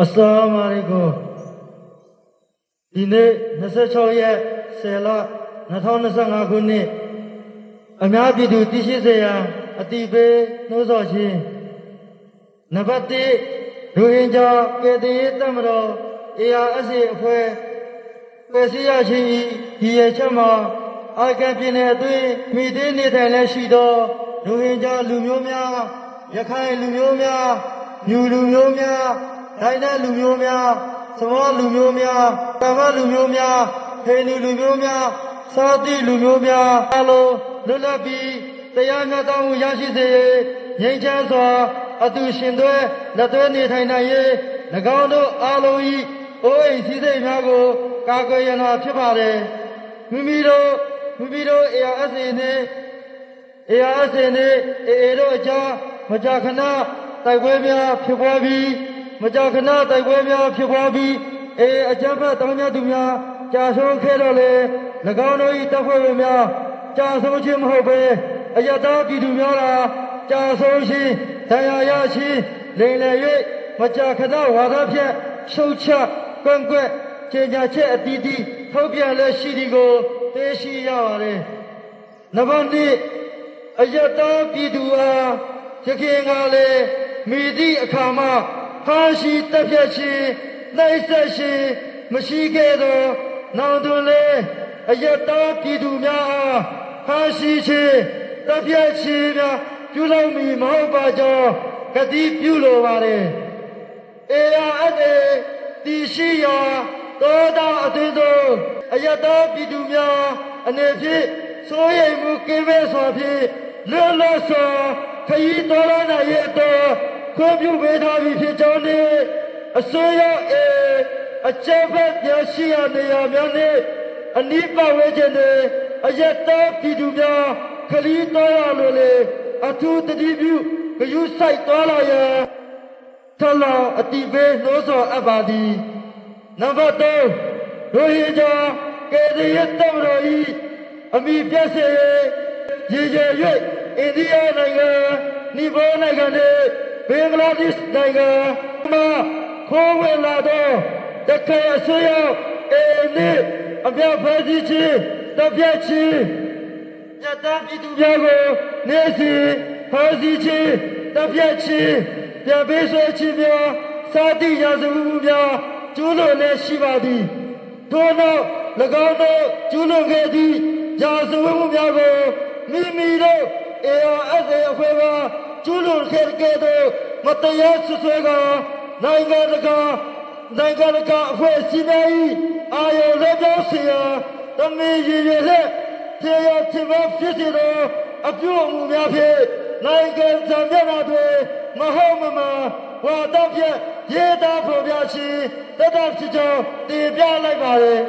Assalamu alaikum. ဒီနေ့26ရက်10လ2025ခုနှစ်အများပြည်သူသိရှိစေရန်အတိပေးနှိုးဆော်ခြင်းနံပါတ်1ရိုဟင်ဂျာကယ်တင်ရေးတပ်မတော် ARSA အဖွဲ့ဖွဲ့စည်းရခြင်း၏ဒီရချက်မှာအာခံပြည်နယ်အတွင်းမိသေးနေထိုင်လက်ရှိသောရိုဟင်ဂျာလူမျိုးများရခိုင်လူမျိုးများယူလူမျိုးများဒိုင်းတဲ့လူမျိုးများသမောလူမျိုးများကမ္ဘာလူမျိုးများဟိန္ဒူလူမျိုးများစာတိလူမျိုးများအလုံးလွတ်လပ်ပြီးတရားမျှတမှုရရှိစေငြိမ်းချမ်းစွာအတူရှင်သွဲလက်သွဲနေထိုင်နိုင်ရေး၎င်းတို့အားလုံး၏အိုးအိမ်စည်းစိမ်များကိုကာကွယ်ရန်ဖြစ်ပါတယ်မိမိတို့ ARSA နဲ့ AA တို့အကြားမကြာခဏတိုက်ပွဲများဖြစ်ပွားပြီးအကြမ်းဖက်တောင်းကြသူများကြာဆုံးခဲ့တော့လေ၎င်းတို့၏တပ်ဖွဲ့ဝင်များကြာဆုံးခြင်းမဟုတ်ဘဲအယတာပြည်သူများသာကြာဆုံးခြင်းတရားရခြင်းလိမ်လည်၍မကြာခဏဝါဒဖြန့်ရှုတ်ချကွန့်ကွက်ကြေညာချက်အသီးသီးထုတ်ပြန်လက်ရှိသည်ကိုသိရှိရပါတယ်။နံပါတ်2အယတာပြည်သူအားရခင်ကလည်းမိသည့်အခါမှဖာရှိတက်ပြတ်ခြင်းနှိမ့်ဆက်ခြင်းမရှိခဲ့သောနောင်တွင်လည်းအယတာပြည်သူများအားဖာရှိခြင်းတက်ပြတ်ခြင်းများပြုလုပ်မည်မဟုတ်ပါကြောင်းကတိပြုလိုပါတယ်။ ARSA တည်ရှိရာတောတောင်အတွင်းသို့အယတာပြည်သူများအနေဖြင့်စိုးရိမ်မှုကင်းမဲ့စွာဖြင့်လွတ်လပ်စွာခရီးသွားလာနိုင်ရေးအတွက်ခွင့်ပြုပေးထားပြီးဖြစ်ကြောင်းနှင့်အစိုးရအကြမ်းဖက်ရရှိရာနေရာများနှင့်အနီးပတ်ဝန်းကျင်တွင်အယတာပြည်သူများခရီးသွားလာလိုလေအထူးတတိပြုဂရုစိုက်သွားလာရန်ထပ်လောင်းအတိပေးနှိုးဆော်အပ်ပါသည်နံပါတ်3ရိုဟင်ဂျာကယ်တင်ရေးတပ်မတော်၏အမိပြည့်စေရေရွ၍အိန္ဒိယနိုင်ငံနီပေါနိုင်ငံနှင့်ဘင်္ဂလားဒေ့ရှ်နိုင်ငံမှခိုးဝင်လာသောတခိုင်အစိုးရနှင့်အပြတ်ဖမ်းဆီးခြင်းတပ်ဖြတ်ခြင်းယတပြည်သူများကိုနေစဉ်ဖမ်းဆီးခြင်းတပ်ဖြတ်ခြင်းပြန်ပေးဆွဲခြင်းများစသည့်ရာဇဝတ်မှုများကျူးလွန်လျက်ရှိပါသည်ထို့နောက်၎င်းတို့ကျူးလွန်ခဲ့သည့်ရာဇဝတ်မှုများကိုမိမိတို့ ARSA အဖွဲ့ကကျူးလွန်ခဲ့တဲ့မတရားဆွဆွဲကနိုင်ငံတကာအဖွဲ့အစည်းများ၏အာရုံလက်ပြောင်းစေရန်တမင်ရည်ရွယ်လျက်ထေရဖြစ်စေသောအပြုအမူများဖြင့်နိုင်ငံခြားမျက်နှာတွင်မဟုတ်မမှန်ဝါဒဖြင့်ရေးသားဖော်ပြခြင်းတတ်ဖြစ်ကြောင်းတင်ပြလိုက်ပါရယ်